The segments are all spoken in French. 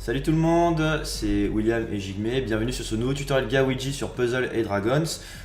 Salut tout le monde, c'est William et Jigme, bienvenue sur ce nouveau tutoriel Gawiji sur Puzzle et Dragons.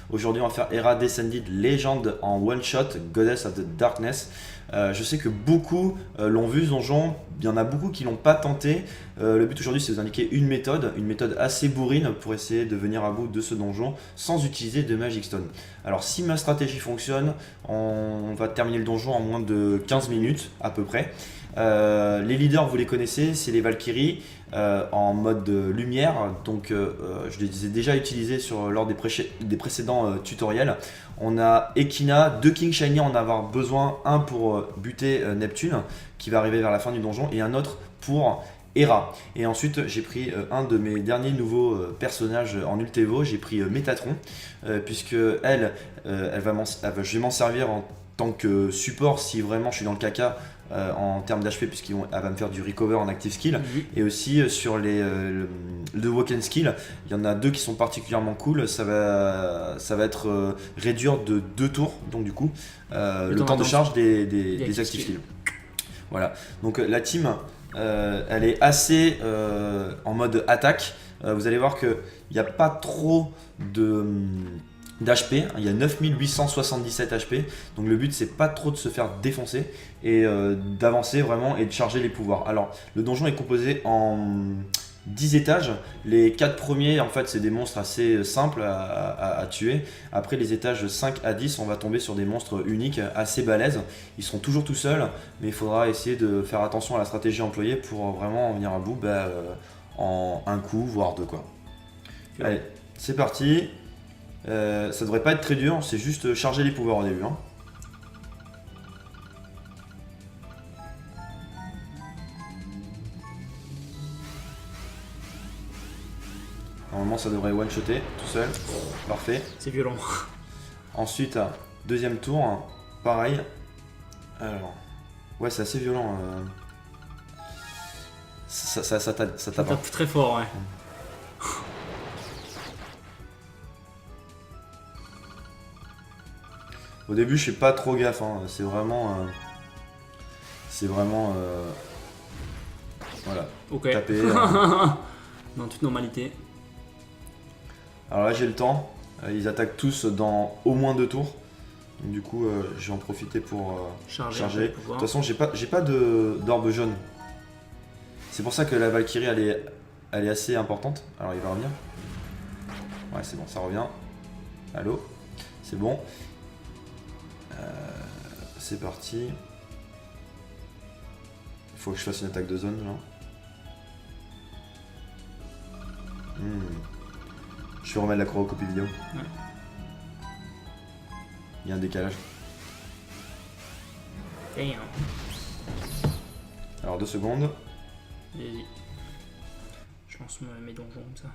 Aujourd'hui on va faire Hera Descended Legend en one shot, Goddess of the Darkness. Je sais que beaucoup l'ont vu ce donjon, il y en a beaucoup qui l'ont pas tenté. Le but aujourd'hui c'est de vous indiquer une méthode assez bourrine pour essayer de venir à bout de ce donjon sans utiliser de Magic Stone. Alors si ma stratégie fonctionne, on va terminer le donjon en moins de 15 minutes à peu près. Les leaders vous les connaissez, c'est les Valkyries en mode lumière, donc je les ai déjà utilisés lors des précédents tutoriels. On a Ekina, 2 King Shiny, en avoir besoin, un pour buter Neptune qui va arriver vers la fin du donjon et un autre pour Hera. Et ensuite j'ai pris un de mes derniers nouveaux personnages en Ultevo, j'ai pris Métatron, puisque je vais m'en servir en tant que support si vraiment je suis dans le caca en termes d'HP, puisqu'elle va me faire du recover en active skill. Et aussi sur le Woken skill, il y en a 2 qui sont particulièrement cool. Ça va être réduire de 2 tours, donc du coup le temps de charge des active skills. Voilà, donc la team elle est assez en mode attaque. Vous allez voir qu'il n'y a pas trop d'HP, il y a 9877 HP, donc le but c'est pas trop de se faire défoncer et d'avancer vraiment et de charger les pouvoirs. Alors le donjon est composé en 10 étages, les 4 premiers en fait c'est des monstres assez simples à tuer. Après les étages 5 à 10 on va tomber sur des monstres uniques assez balèzes, ils seront toujours tout seuls mais il faudra essayer de faire attention à la stratégie employée pour vraiment en venir à bout en un coup voire 2 quoi. Allez c'est parti. Ça devrait pas être très dur, c'est juste charger les pouvoirs au début. Normalement ça devrait one-shotter tout seul, parfait. C'est violent. Ensuite, deuxième tour, pareil. Alors, ouais c'est assez violent. Ça tape très fort, ouais. Au début, je fais pas trop gaffe, c'est vraiment. Voilà. Ok. Taper. Dans toute normalité. Alors là, j'ai le temps. Ils attaquent tous dans au moins 2 tours. Donc, du coup, je vais en profiter pour charger. De toute façon, j'ai pas d'orbe jaune. C'est pour ça que la Valkyrie, elle est assez importante. Alors, il va revenir. Ouais, c'est bon, ça revient. Allô? C'est bon. C'est parti. Il faut que je fasse une attaque de zone là. Je vais remettre la copie vidéo. Ouais. Il y a un décalage. Damn. Alors 2 secondes. Vas-y. Je lance mes donjons comme ça.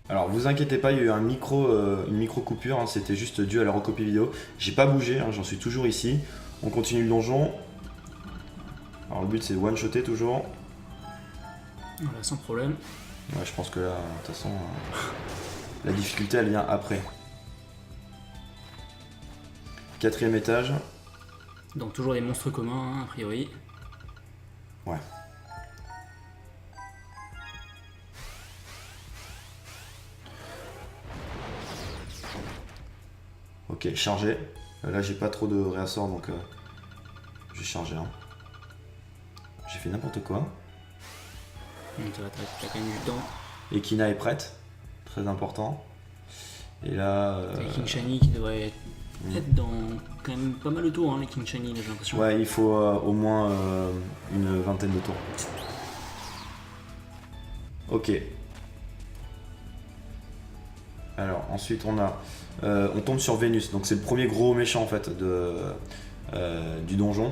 Alors vous inquiétez pas, il y a eu une micro coupure, c'était juste dû à la recopie vidéo. J'ai pas bougé, j'en suis toujours ici. On continue le donjon. Alors le but c'est de one-shotter toujours. Voilà, sans problème. Ouais, je pense que là, de toute façon, la difficulté elle vient après. 4e étage. Donc toujours des monstres communs, a priori. Ouais. Ok, chargé. Là, j'ai pas trop de réassorts, donc je vais charger. J'ai fait n'importe quoi. T'as quand même du temps. Ekina est prête, très important. Et là. Les King Shiny qui devraient être dans quand même pas mal de tours, les King Shiny, j'ai l'impression. Ouais, il faut au moins une vingtaine de tours. Ok. Alors, ensuite, on tombe sur Vénus, donc c'est le premier gros méchant en fait du donjon.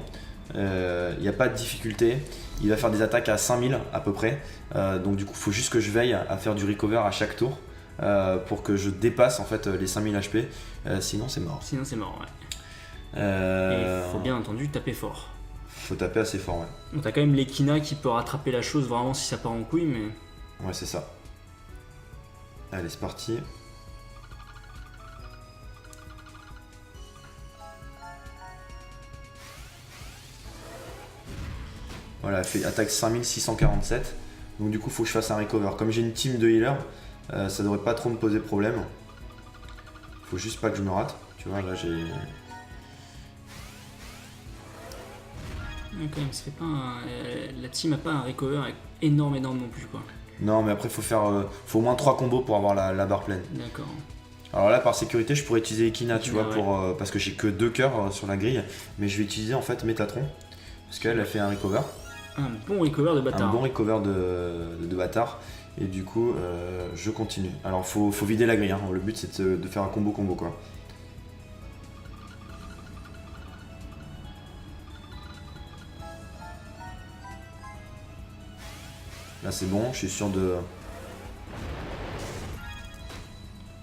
Il n'y a pas de difficulté, il va faire des attaques à 5000 à peu près, donc du coup il faut juste que je veille à faire du recover à chaque tour pour que je dépasse en fait les 5000 HP, sinon c'est mort. Sinon c'est mort, ouais. Et il faut bien entendu taper fort. Faut taper assez fort, ouais. Donc t'as quand même l'Ekina qui peut rattraper la chose vraiment si ça part en couille, mais... Ouais, c'est ça. Allez, c'est parti. Voilà, elle fait attaque 5647. Donc du coup, faut que je fasse un recover. Comme j'ai une team de healers, ça devrait pas trop me poser problème. Faut juste pas que je me rate. Tu vois, là j'ai... Quand même, ça fait pas la team a pas un recover énorme non plus quoi. Non, mais après, faut au moins 3 combos pour avoir la barre pleine. D'accord. Alors là, par sécurité, je pourrais utiliser Ekina, tu vois, ouais. parce que j'ai que 2 cœurs sur la grille. Mais je vais utiliser en fait Métatron. Parce qu'elle a fait un recover. Un bon recover de bâtard. Un bon recover de bâtard. Et du coup, je continue. Alors, faut vider la grille. Hein. Le but, c'est de faire un combo quoi. Là, c'est bon. Je suis sûr de...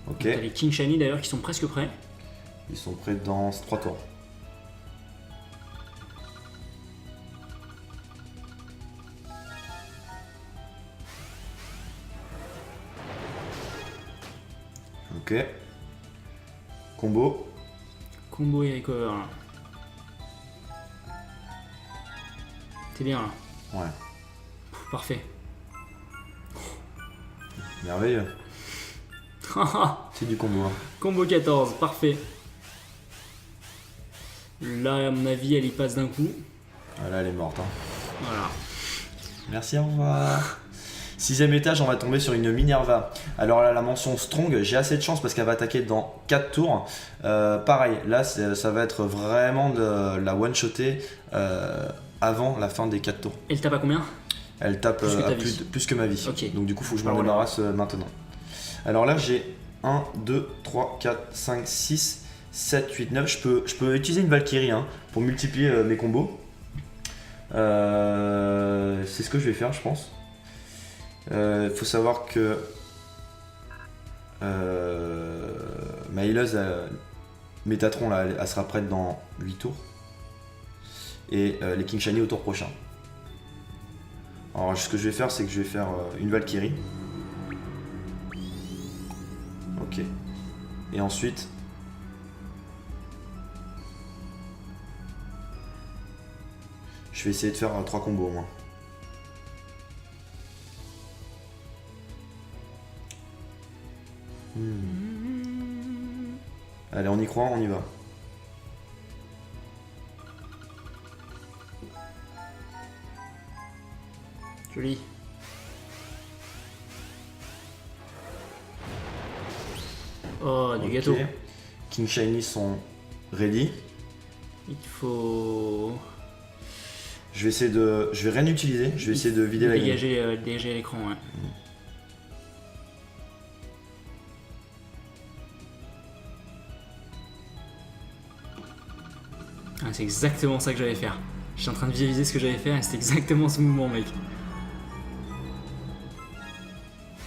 Ok. T'as les King Shiny d'ailleurs qui sont presque prêts. Ils sont prêts dans 3 tours. Ok. Combo. Combo et recover là. T'es bien là. Ouais. Parfait. Merveilleux. C'est du combo. Hein. Combo 14, parfait. Là, à mon avis, elle y passe d'un coup. Ah, là, elle est morte. Hein. Voilà. Merci, au revoir. 6ème étage, on va tomber sur une Minerva. Alors là, la mention Strong, j'ai assez de chance parce qu'elle va attaquer dans 4 tours. Pareil, là, ça va être vraiment de la one-shotter avant la fin des 4 tours. Elle tape à combien? Elle tape plus que ma vie. Okay. Donc du coup, il faut que je m'en débarrasse maintenant. Alors là, j'ai 1, 2, 3, 4, 5, 6, 7, 8, 9. Je peux utiliser une Valkyrie hein, pour multiplier mes combos. C'est ce que je vais faire, je pense. Faut savoir que ma healeuse Métatron là, elle sera prête dans 8 tours. Et les King Shiny au tour prochain. Alors ce que je vais faire, c'est que je vais faire une Valkyrie. Ok. Et ensuite... je vais essayer de faire 3 combos au moins. Allez, on y croit, on y va. Joli. Oh, du gâteau. King Shiny sont ready. Il faut... Je vais rien utiliser, je vais essayer de vider la grille. Dégager l'écran, ouais. Ah, c'est exactement ça que j'allais faire. J'étais en train de visualiser ce que j'allais faire et c'était exactement ce mouvement, mec.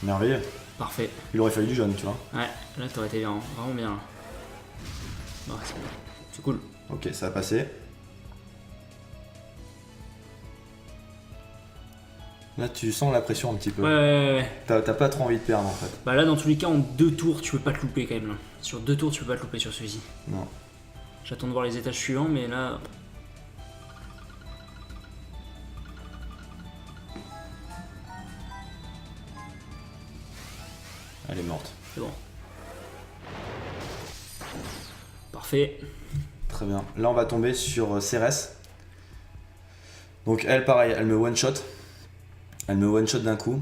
Merveilleux. Parfait. Il aurait fallu du jaune, tu vois. Ouais, là t'aurais été bien, vraiment bien. Bon, c'est cool. Ok, ça va passer. Là, tu sens la pression un petit peu. Ouais. T'as pas trop envie de perdre en fait. Bah là, dans tous les cas, en 2 tours, tu peux pas te louper quand même. Là. Sur 2 tours, tu peux pas te louper sur celui-ci. Non. J'attends de voir les étages suivants, mais là... Elle est morte. C'est bon. Parfait. Très bien. Là, on va tomber sur Cérès. Donc elle, pareil, elle me one-shot. Elle me one-shot d'un coup.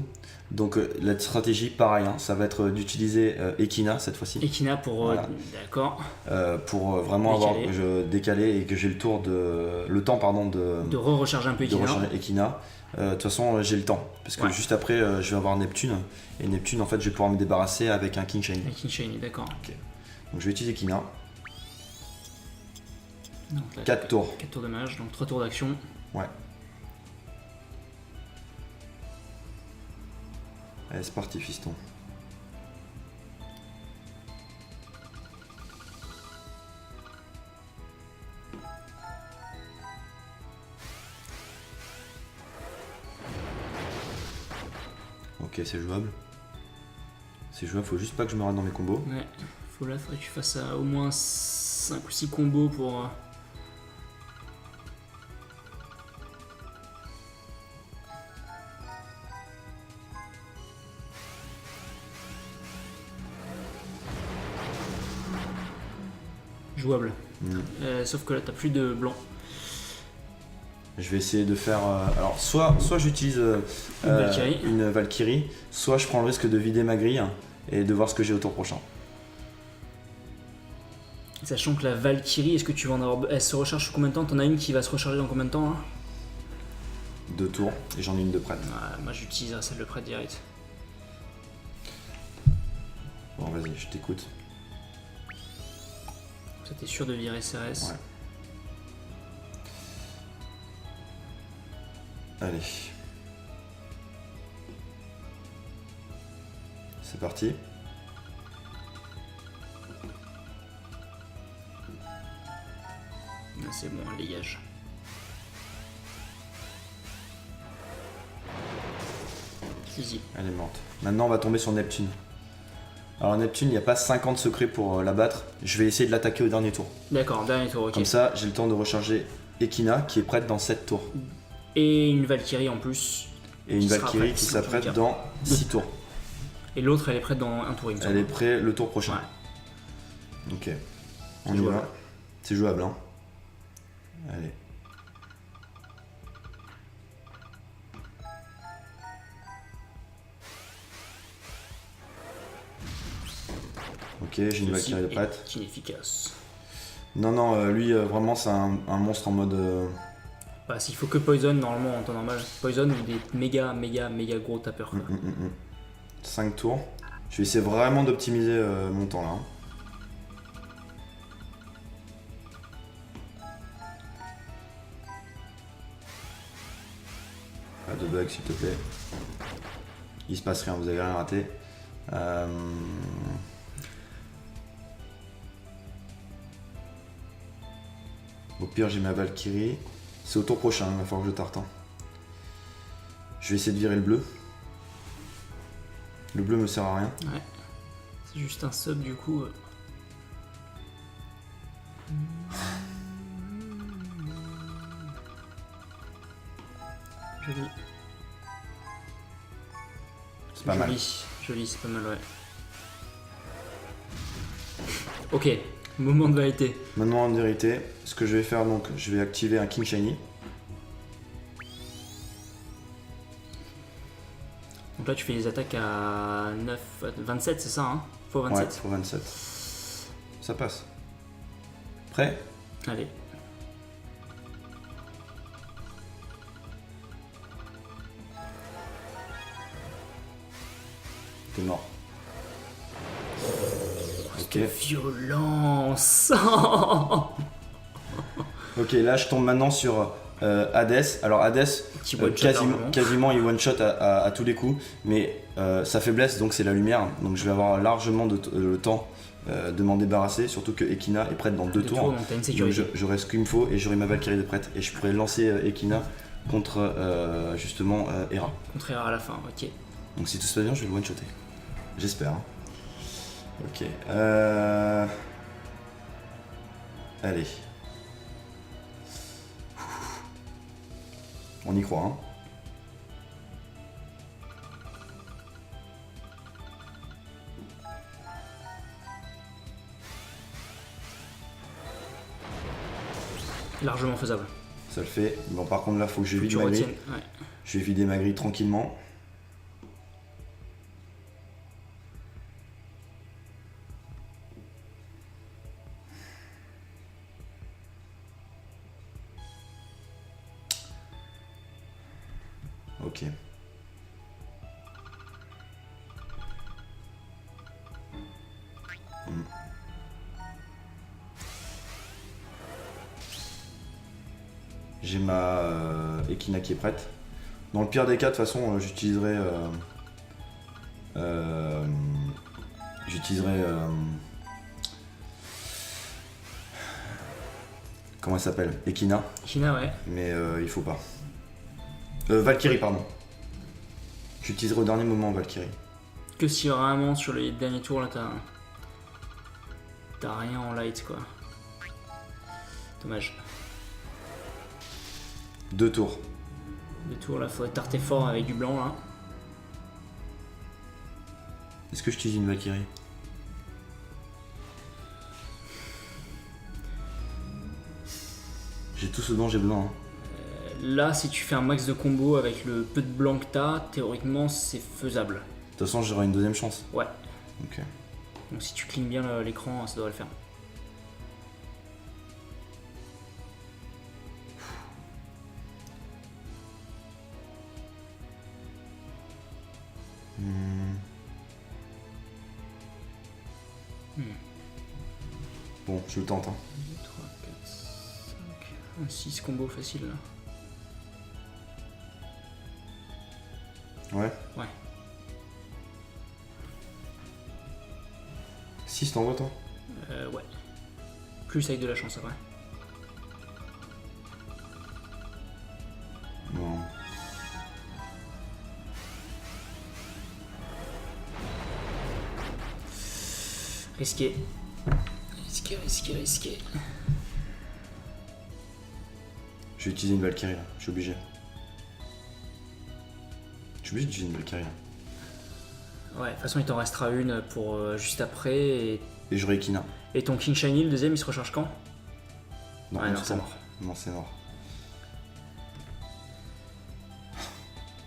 Donc la stratégie, pareil, hein, ça va être d'utiliser Ekina cette fois-ci. Ekina pour... Voilà. D'accord. Pour vraiment décaler et que j'ai le temps de recharger un peu Ekina. De recharger Ekina. De toute façon, j'ai le temps. Parce que juste après, je vais avoir Neptune. Et Neptune, en fait, je vais pouvoir me débarrasser avec un King Shiny. Un King Shiny, d'accord. Okay. Donc je vais utiliser Ekina. 4 tours. 4 tours de mage, donc 3 tours d'action. Ouais. Allez, c'est parti, fiston. Ok, c'est jouable. C'est jouable, faut juste pas que je me rate dans mes combos. Ouais, faudrait que tu fasses au moins 5 ou 6 combos pour... jouable. Sauf que là, t'as plus de blanc. Je vais essayer de faire. Alors, soit j'utilise une Valkyrie, soit je prends le risque de vider ma grille et de voir ce que j'ai au tour prochain. Sachant que la Valkyrie, est-ce que tu vas en avoir. Elle se recharge sur combien de temps? T'en as une qui va se recharger dans combien de temps là? 2 tours et j'en ai une de prête. Ouais, moi j'utiliserai celle de prête direct. Bon, vas-y, je t'écoute. Ça, t'es sûr de virer CRS? Ouais. Allez. C'est parti. Ah, c'est bon, elle dégage. Easy. Elle est morte. Maintenant, on va tomber sur Neptune. Alors, Neptune, il n'y a pas 50 secrets pour l'abattre. Je vais essayer de l'attaquer au dernier tour. D'accord, dernier tour, ok. Comme ça, j'ai le temps de recharger Ekina qui est prête dans 7 tours. Et une Valkyrie en plus. Et une Valkyrie qui s'apprête dans 6 tours. Et l'autre, elle est prête dans un tour, il me semble. Elle est prête le tour prochain. Ouais. Ok. On y va. C'est jouable, hein. Allez. Ok, j'ai une Valkyrie de prête. Qui est efficace. Non, lui, vraiment, c'est un monstre en mode. Bah, s'il faut que Poison, normalement, en temps normal. Poison ou des méga gros tapeurs. 5 tours. Je vais essayer vraiment d'optimiser mon temps là. Hein. Pas de bug s'il te plaît. Il se passe rien, vous avez rien raté. Au pire j'ai ma Valkyrie. C'est au tour prochain, il va falloir que je tarte. Hein. Je vais essayer de virer le bleu. Le bleu me sert à rien. Ouais. C'est juste un sub du coup. Joli. C'est pas mal. Joli, c'est pas mal, ouais. Ok, moment de vérité. Maintenant en vérité, ce que je vais faire donc, je vais activer un King Shiny. Donc là tu fais les attaques à 27 c'est ça hein? Faut 27. Ouais, faut 27. Ça passe. Prêt? Allez. T'es mort. Ok. Violence. Ok, là je tombe maintenant sur Hades. Alors Hades, quasiment il one shot à tous les coups, mais sa faiblesse donc c'est la lumière, donc je vais avoir largement le temps de m'en débarrasser, surtout que Ekina est prête dans 2 tours. Donc t'as une sécurité. J'aurai ce qu'il me faut et j'aurai ma Valkyrie de prête et je pourrai lancer Ekina contre justement Hera. Contre Hera à la fin, ok. Donc si tout se passe bien, je vais le one shotter. J'espère. Hein. Ok. Allez. On y croit, hein. Largement faisable. Ça le fait. Bon, par contre, là, faut que je vide ma grille. Ouais. Je vais vider ma grille tranquillement. Ok. J'ai ma Ekina qui est prête. Dans le pire des cas, de toute façon, j'utiliserai comment elle s'appelle? Ekina. Ekina, ouais. Mais il faut pas. Valkyrie, pardon. J'utiliserai au dernier moment Valkyrie. Que si vraiment sur les derniers tours là t'as rien en light quoi. Dommage. 2 tours. 2 tours là, faudrait tarter fort avec du blanc là. Est-ce que j'utilise une Valkyrie? tout ce dont j'ai besoin. Hein. Là, si tu fais un max de combo avec le peu de blanc que t'as, théoriquement, c'est faisable. De toute façon, j'aurai une deuxième chance. Ouais. Ok. Donc si tu clignes bien l'écran, ça devrait le faire. Bon, je le tente. Hein. 2, 3, 4, 5... 6 combos facile là. Ouais. Ouais. 6 t'envoies toi? Ouais. Plus avec de la chance après. Non. Risqué. Risqué. Je vais utiliser une Valkyrie là, je suis obligé. Je suis obligé d'utiliser une Valkyrie là. Ouais, de toute façon il t'en restera une pour juste après et j'aurai Ekina. Et ton King Shiny, le deuxième, il se recharge quand? Non, ouais, non, c'est mort. Non, c'est mort.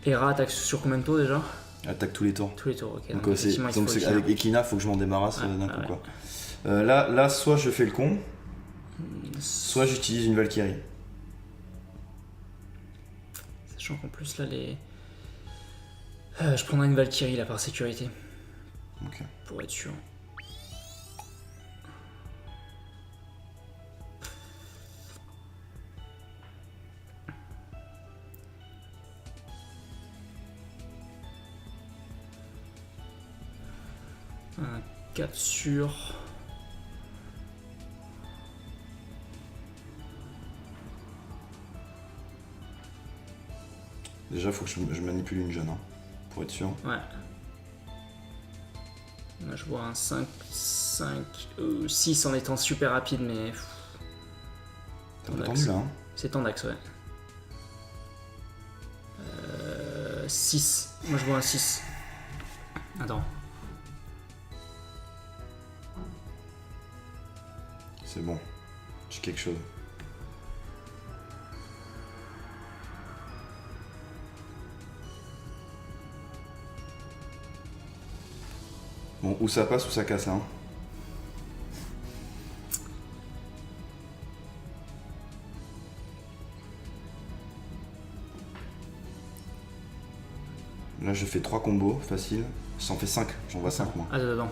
Hera attaque sur combien de tours déjà? Attaque tous les tours. Tous les tours, ok. Donc avec Ekina, faut que je m'en débarrasse d'un coup. Quoi. Là, soit je fais le con, soit j'utilise une Valkyrie. Sachant qu'en plus, là, je prendrai une Valkyrie là par sécurité. Ok. Pour être sûr. Un 4 sur... Déjà, faut que je manipule une jeune, hein, pour être sûr. Ouais. Là, je vois un 5, 6 en étant super rapide, mais... T'as pas tendu là, hein? C'est Tandax, ouais. 6. Moi, je vois un 6. Attends. C'est bon. J'ai quelque chose. Bon, ou ça passe ou ça casse, hein. Là, je fais 3 combos, facile. J'en fais 5, j'en vois 5 moi. Attends. 2,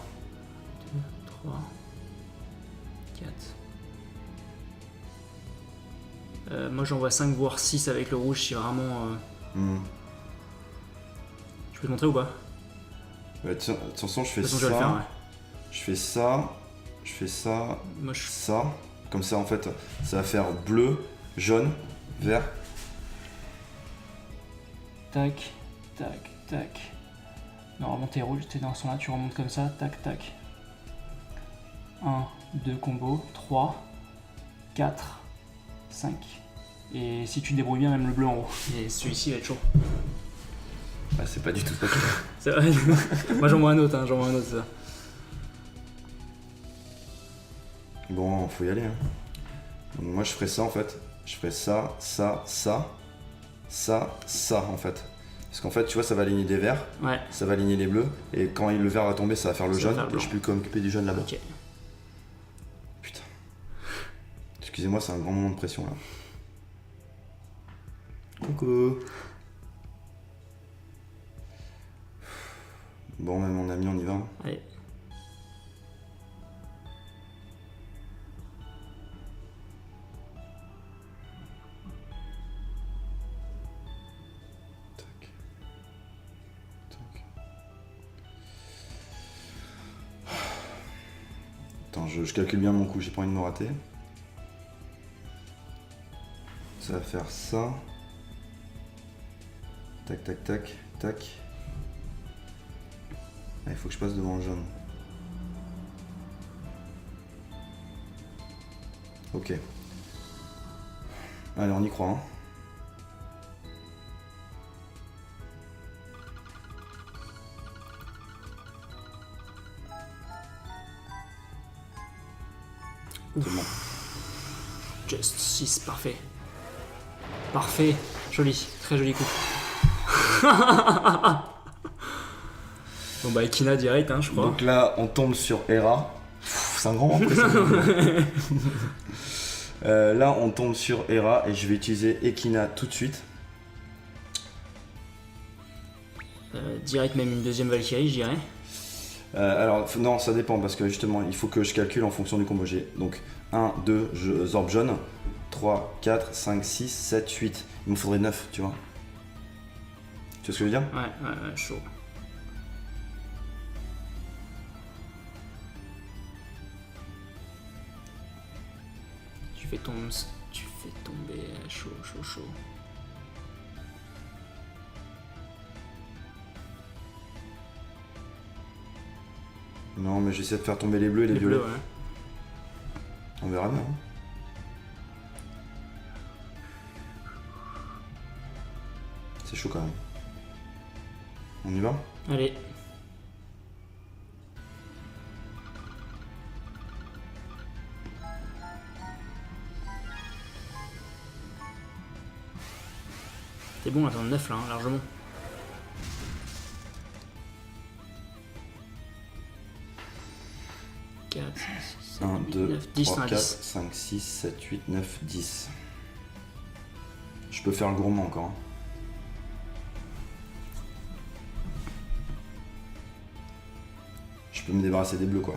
3, 4. Moi, j'en vois 5 voire 6 avec le rouge si vraiment... Je peux te montrer ou pas? Ouais, de toute façon, je fais ça. Je vais le faire, ouais. Je fais ça. Je fais ça. Moi, ça. Comme ça, en fait, ça va faire bleu, jaune, vert. Tac, tac, tac. Normalement, t'es rouge, t'es dans ce là, tu remontes comme ça, tac, tac. 1, 2 combos, 3, 4, 5. Et si tu te débrouilles bien, même le bleu en haut. Et celui-ci va être chaud. Bah, c'est pas du tout ça. C'est vrai. Moi, j'en vois un autre, ça. Bon, faut y aller. Hein. Donc, moi, je ferai ça en fait. Je ferai ça, ça, ça, ça, ça en fait. Parce qu'en fait, tu vois, ça va aligner des verts, ouais. Ça va aligner les bleus, et quand le vert va tomber, ça va faire le jaune, et je peux m'occuper du jaune là-bas. Ok. Putain. Excusez-moi, c'est un grand moment de pression là. Coucou. Bon, même mon ami, on y va. Allez. Attends, je calcule bien mon coup, j'ai pas envie de me rater. Ça va faire ça. Tac, tac, tac, tac. Ah, il faut que je passe devant le jaune. Ok. Allez, on y croit. Hein. C'est bon. Just 6, parfait. Parfait. Joli. Très joli coup. Bon bah Ekina direct, hein, je crois. Donc là, on tombe sur Hera. C'est un grand moment après ça. Là, on tombe sur Hera et je vais utiliser Ekina tout de suite. Direct même une deuxième Valkyrie, je dirais. Alors, non, ça dépend parce que justement, il faut que je calcule en fonction du combo. J'ai donc 1, 2, Zorb jaune, 3, 4, 5, 6, 7, 8. Il me faudrait 9, tu vois. Tu vois ce que je veux dire? Ouais, chaud. Tu fais tomber chaud. Non, mais j'essaie de faire tomber les bleus et les violets. bleus, ouais. On verra bien. Hein. C'est chaud quand même. On y va? Allez. T'es bon, là, t'en as 9 là, hein, largement. Quatre, 5, 6, 7, 1, 8, 2, 9, 10, 3, 4, 10. 5, 6, 7, 8, 9, 10. Je peux faire le gourmand encore. Hein. Je peux me débarrasser des bleus quoi.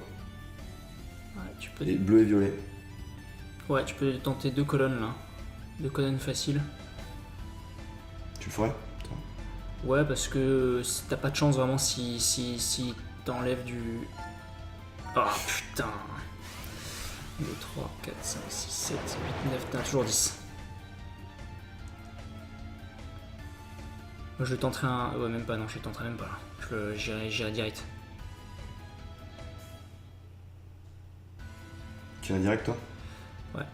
Ouais, tu peux... Les bleus et violets. Ouais, tu peux tenter 2 colonnes là. 2 colonnes faciles. Tu le ferais? Ouais, parce que t'as pas de chance vraiment si t'enlèves du... Ah putain. 2, 3, 4, 5, 6, 7, 8, 9, t'as toujours 10. Moi je tenterai un... Ouais, même pas, non, je tenterai même pas là. J'irai direct. Tu vas direct toi? Ouais.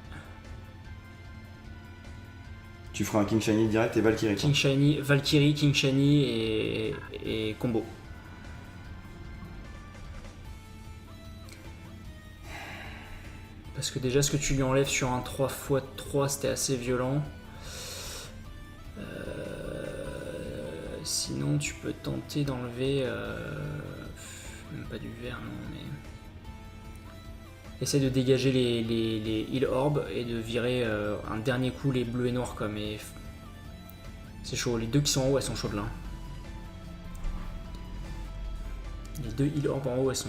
Tu feras un King Shiny direct et Valkyrie. King Shiny, Valkyrie, King Shiny et combo. Parce que déjà ce que tu lui enlèves sur un 3x3 c'était assez violent. Sinon tu peux tenter d'enlever... même pas du vert non mais... Essaye de dégager les heal orbs et de virer un dernier coup les bleus et noirs quoi, mais c'est chaud, les deux qui sont en haut elles sont chaudes là. Les deux heal orbs en haut elles sont...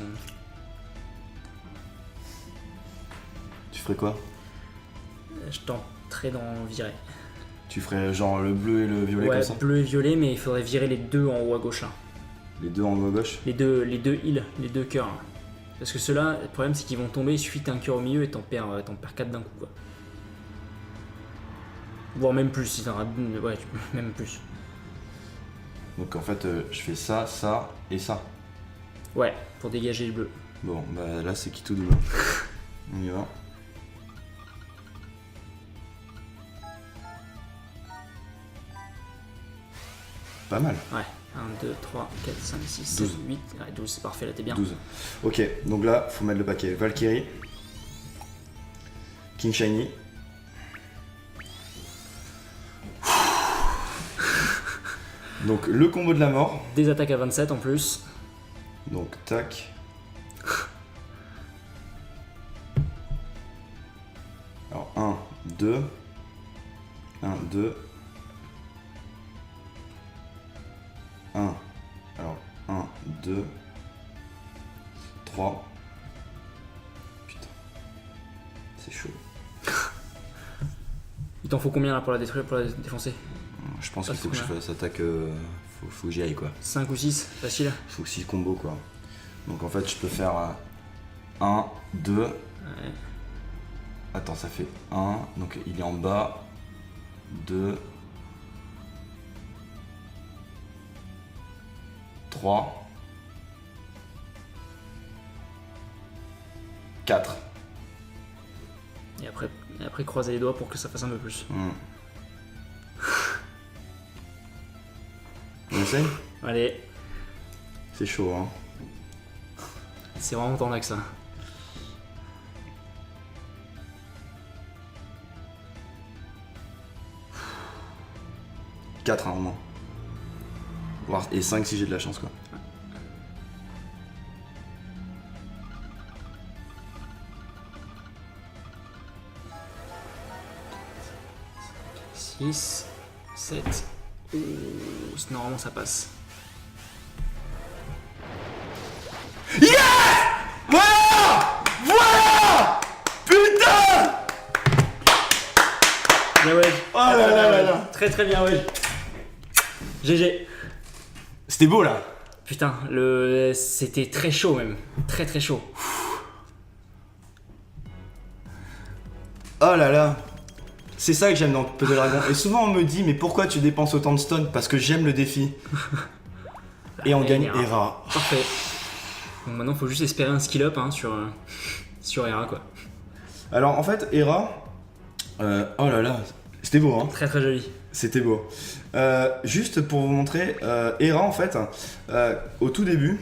Tu ferais quoi? Je tenterai d'en virer. Tu ferais genre le bleu et le violet Ouais, comme ça? bleu et violet mais il faudrait virer les deux en haut à gauche là. Les deux en haut à gauche? Les deux heals, les deux cœurs. Là. Parce que ceux-là, le problème c'est qu'ils vont tomber, il suffit que t'aies un cœur au milieu et t'en perds 4 d'un coup quoi. Voire même plus si t'en as... Ouais, même plus. Donc en fait je fais ça, ça et ça. Ouais, pour dégager le bleu. Bon bah là c'est qui tout double. On y va. Pas mal. Ouais, 1, 2, 3, 4, 5, 6, 7, 12. 8. Ouais, 12, c'est parfait, là t'es bien. 12. Ok, donc là, faut mettre le paquet. Valkyrie. King Shiny. Donc le combo de la mort. Des attaques à 27 en plus. Donc tac. Alors 1, 2. 1, 2. 1. Alors 1, 2. 3. Putain. C'est chaud. Il t'en faut combien là pour la détruire, pour la défoncer? Je pense Ah, qu'il faut que je c'est fasse attaque. Faut que j'y aille quoi. 5 ou 6, facile. Faut que 6 combos quoi. Donc en fait je peux faire 1, 2. Ouais. Attends, ça fait 1. Donc il est en bas. 2. 3. 4. Et après croiser les doigts pour que ça fasse un peu plus. On essaye? Allez, C'est chaud hein. c'est vraiment tant là que ça. 4 au moins. Et 5 si j'ai de la chance quoi. « 6, 7... Ouh, normalement ça passe. Yes! Voilà! Putain! Bien ouais. Oh là là là là. Très très bien ouais. GG. C'était beau là. Putain, c'était très chaud même. Très très chaud. Oh là là. C'est ça que j'aime dans Puzzle Dragon. Et souvent on me dit mais pourquoi tu dépenses autant de stones? Parce que j'aime le défi. Et on gagne Hera. Parfait. Donc maintenant faut juste espérer un skill up hein, sur Hera quoi. Alors en fait Hera, oh là là, c'était beau hein. Très très joli. C'était beau. Juste pour vous montrer, Hera en fait, au tout début,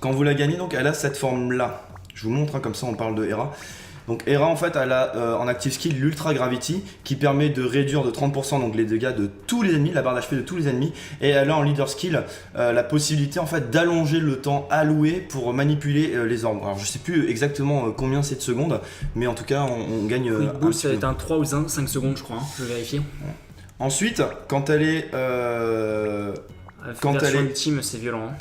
quand vous la gagnez, donc elle a cette forme là. Je vous montre, hein, comme ça on parle de Hera. Donc Hera en fait elle a en active skill l'Ultra Gravity qui permet de réduire de 30% donc les dégâts de tous les ennemis, la barre d'HP de tous les ennemis, et elle a en leader skill la possibilité en fait d'allonger le temps alloué pour manipuler les orbes. Alors je sais plus exactement combien c'est de secondes, mais en tout cas on gagne Quick un boost petit ça va peu. être un 3 ou 5 secondes je crois, hein. Je vais vérifier. Ensuite quand elle est Version ultime c'est violent. Hein.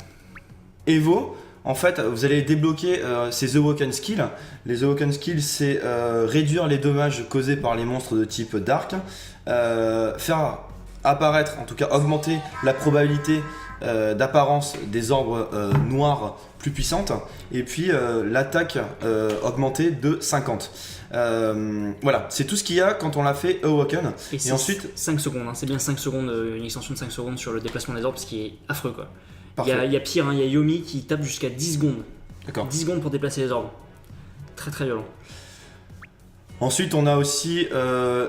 Evo, en fait, vous allez débloquer ces Awoken Skills. Les Awoken Skills, c'est réduire les dommages causés par les monstres de type Dark, faire apparaître, en tout cas augmenter la probabilité d'apparence des orbes noirs plus puissantes, et puis l'attaque augmentée de 50. Voilà, c'est tout ce qu'il y a quand on l'a fait Awoken. Et ensuite 5 secondes, hein. C'est bien 5 secondes, une extension de 5 secondes sur le déplacement des orbes, ce qui est affreux quoi. Il y a pire, hein, il y a Yomi qui tape jusqu'à 10 secondes. D'accord. 10 secondes pour déplacer les orbes. Très très violent. Ensuite, on a aussi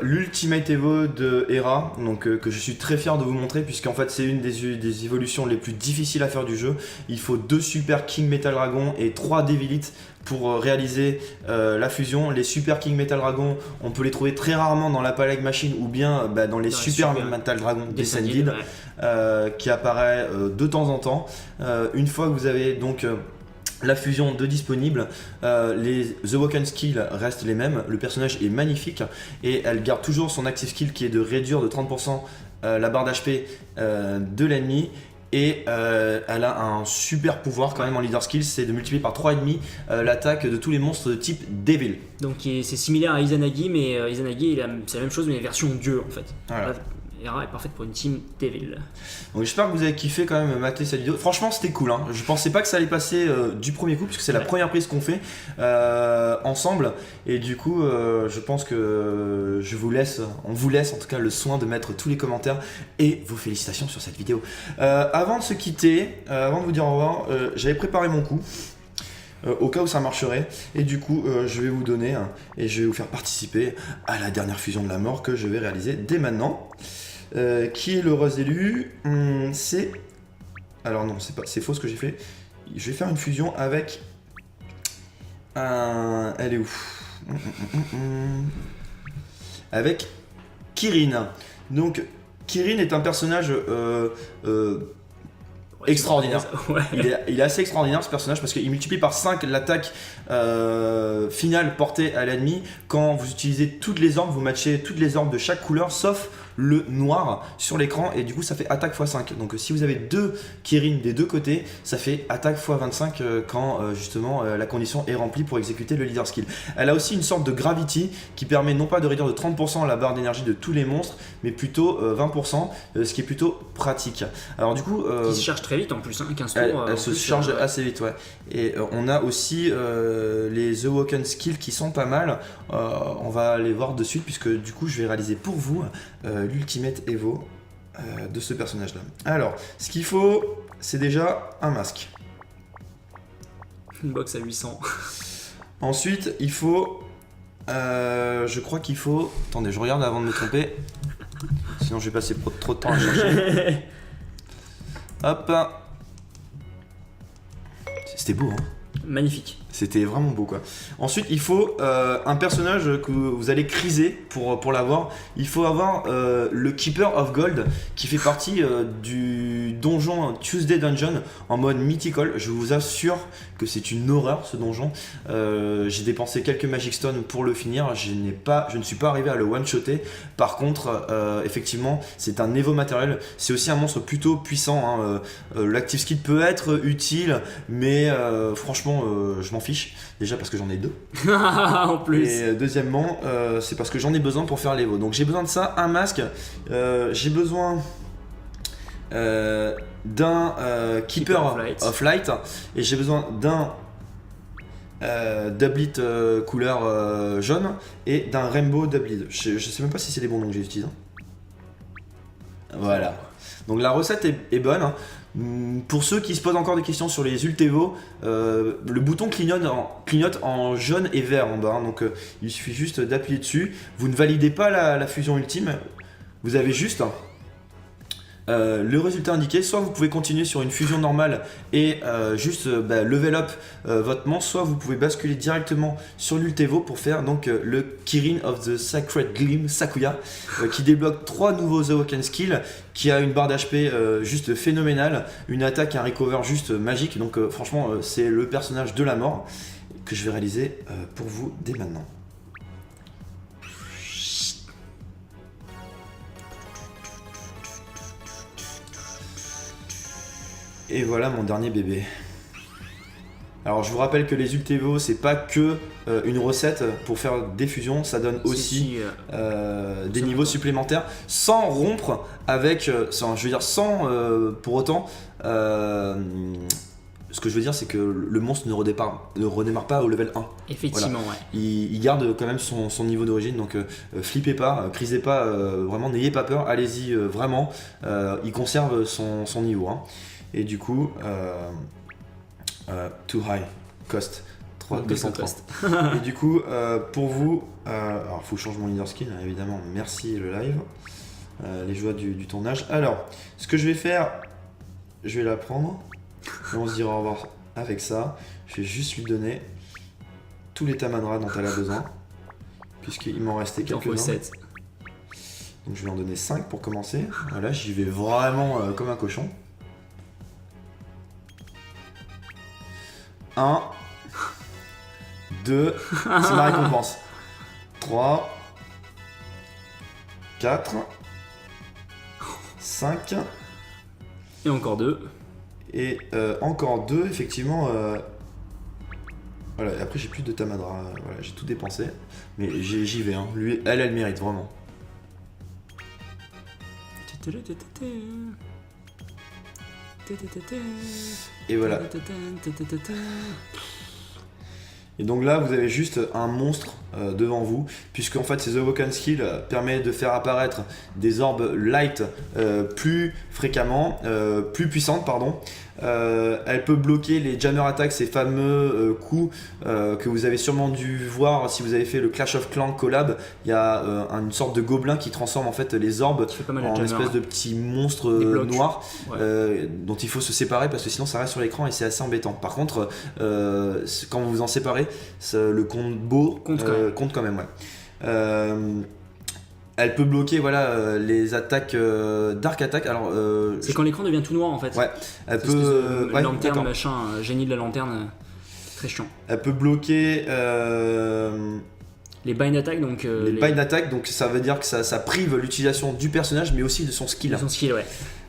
l'Ultimate Evo de Hera, donc, que je suis très fier de vous montrer, puisqu'en fait c'est une des évolutions les plus difficiles à faire du jeu. Il faut 2 Super King Metal Dragon et 3 Devilite pour réaliser la fusion. Les Super King Metal Dragon, on peut les trouver très rarement dans la Plague Machine ou bien dans les Super Metal Dragon Descended, qui apparaît de temps en temps. Une fois que vous avez donc la fusion de disponible, les Awoken Skills restent les mêmes, le personnage est magnifique et elle garde toujours son active skill qui est de réduire de 30% la barre d'HP de l'ennemi. Et elle a un super pouvoir quand même en leader skill, c'est de multiplier par 3,5 l'attaque de tous les monstres de type Devil. Donc c'est similaire à Izanagi, mais Izanagi c'est la même chose mais version dieu en fait. Voilà. Hera est parfaite pour une team Devil. Donc j'espère que vous avez kiffé quand même mater cette vidéo. Franchement c'était cool hein. Je pensais pas que ça allait passer du premier coup puisque c'est la première prise qu'on fait ensemble. Et du coup je pense que on vous laisse en tout cas le soin de mettre tous les commentaires et vos félicitations sur cette vidéo. Avant de se quitter, avant de vous dire au revoir, j'avais préparé mon coup. Au cas où ça marcherait, et du coup je vais vous donner et je vais vous faire participer à la dernière fusion de la mort que je vais réaliser dès maintenant. Qui est l'heureuse élue? C'est... Alors non, c'est faux ce que j'ai fait. Je vais faire une fusion avec elle est où? Avec Kirin. Donc Kirin est un personnage extraordinaire. Ouais. Il est assez extraordinaire ce personnage parce qu'il multiplie par 5 l'attaque finale portée à l'ennemi. Quand vous utilisez toutes les orbes, vous matchez toutes les orbes de chaque couleur sauf le noir sur l'écran et du coup ça fait attaque x5. Donc si vous avez 2 Kirin des deux côtés, ça fait attaque x25 quand justement la condition est remplie pour exécuter le leader skill. Elle a aussi une sorte de gravity qui permet non pas de réduire de 30% la barre d'énergie de tous les monstres, mais plutôt 20%, ce qui est plutôt pratique. Alors du coup... qui se charge très vite en plus, hein, 15 tours. Elle se charge assez vite, ouais. Et on a aussi les Awoken Skills qui sont pas mal. On va les voir de suite puisque du coup je vais réaliser pour vous l'Ultimate Evo de ce personnage là. Alors, ce qu'il faut, c'est déjà un masque. Une box à 800. Ensuite, il faut... je crois qu'il faut... Attendez, je regarde avant de me tromper. Sinon, je vais passer trop de temps à chercher. Hop. C'était beau, hein? Magnifique. C'était vraiment beau quoi. Ensuite, il faut un personnage que vous allez criser pour l'avoir. Il faut avoir le Keeper of Gold qui fait partie du donjon Tuesday Dungeon en mode mythical. Je vous assure que c'est une horreur ce donjon. J'ai dépensé quelques Magic Stones pour le finir. Je ne suis pas arrivé à le one-shotter. Par contre, effectivement, c'est un Evo matériel. C'est aussi un monstre plutôt puissant. Hein. L'active skill peut être utile, mais franchement, je m'en fiche. Déjà parce que j'en ai 2. En plus. Et deuxièmement, c'est parce que j'en ai besoin pour faire l'Evo. Donc j'ai besoin de ça, un masque. J'ai besoin d'un Keeper of Light. Et j'ai besoin d'un Doublet couleur jaune et d'un Rainbow Doublet. Je sais même pas si c'est les bons noms que j'utilise. Voilà. Donc la recette est bonne. Hein. Pour ceux qui se posent encore des questions sur les Ultevo, le bouton clignote en jaune et vert en bas. Hein. Donc il suffit juste d'appuyer dessus. Vous ne validez pas la fusion ultime. Vous avez juste le résultat indiqué. Soit vous pouvez continuer sur une fusion normale et juste level up votre monstre, soit vous pouvez basculer directement sur l'Ultevo pour faire donc le Kirin of the Sacred Gleam Sakuya qui débloque 3 nouveaux Awoken skills, qui a une barre d'HP juste phénoménale, une attaque et un recover juste magique. Donc franchement c'est le personnage de la mort que je vais réaliser pour vous dès maintenant. Et voilà mon dernier bébé. Alors je vous rappelle que les Ultevo c'est pas que une recette pour faire des fusions, ça donne aussi des niveaux supplémentaires sans rompre avec, sans pour autant, ce que je veux dire c'est que le monstre ne redémarre pas au level 1. Effectivement, voilà. Ouais. Il garde quand même son niveau d'origine, donc flippez pas, crisez pas, vraiment n'ayez pas peur, allez-y vraiment, il conserve son niveau. Hein. Et du coup, too high cost, 230. Et du coup, pour vous, alors il faut que je change mon leader skin, hein, évidemment, merci le live, les joies du tournage. Alors, ce que je vais faire, je vais la prendre, et on se dira au revoir avec ça. Je vais juste lui donner tous les tamadras dont elle a besoin, puisqu'il m'en restait quelques-uns. Donc je vais en donner 5 pour commencer. Voilà, j'y vais vraiment comme un cochon. 1, 2, c'est ma récompense. 3, 4, 5. Et encore 2. Et encore 2, effectivement. Voilà, et après j'ai plus de tamadra. Voilà, j'ai tout dépensé. Mais j'y vais, hein. Lui, elle le mérite vraiment. Et voilà. Et donc là, vous avez juste un monstre devant vous, puisque en fait, ces Awoken Skills permettent de faire apparaître des orbes light plus fréquemment, plus puissantes, pardon. Elle peut bloquer les Jammer Attacks, ces fameux coups que vous avez sûrement dû voir si vous avez fait le Clash of Clans collab. Il y a une sorte de gobelin qui transforme en fait les orbes en espèce de petits monstres noirs, dont il faut se séparer parce que sinon ça reste sur l'écran et c'est assez embêtant. Par contre, quand vous vous en séparez, le combo compte quand même. Ouais. Elle peut bloquer les attaques Dark Attack. Alors, c'est quand l'écran devient tout noir en fait. Ouais. Elle peut. Lanterne, machin, génie de la lanterne, très chiant. Elle peut bloquer. Les bind attack, donc. Les bind attack, donc ça veut dire que ça prive l'utilisation du personnage, mais aussi de son skill. De son skill, ouais.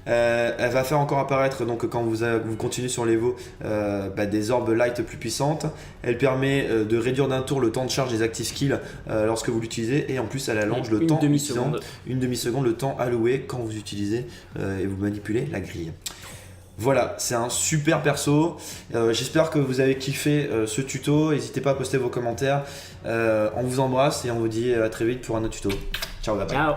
Elle va faire encore apparaître, donc quand vous continuez sur l'Evo, des orbes light plus puissantes. Elle permet de réduire d'un tour le temps de charge des active skills lorsque vous l'utilisez, et en plus elle allonge le temps une demi-seconde, le temps alloué quand vous utilisez et vous manipulez la grille. Voilà, c'est un super perso. J'espère que vous avez kiffé ce tuto. N'hésitez pas à poster vos commentaires. On vous embrasse et on vous dit à très vite pour un autre tuto. Ciao, bye bye. Ciao.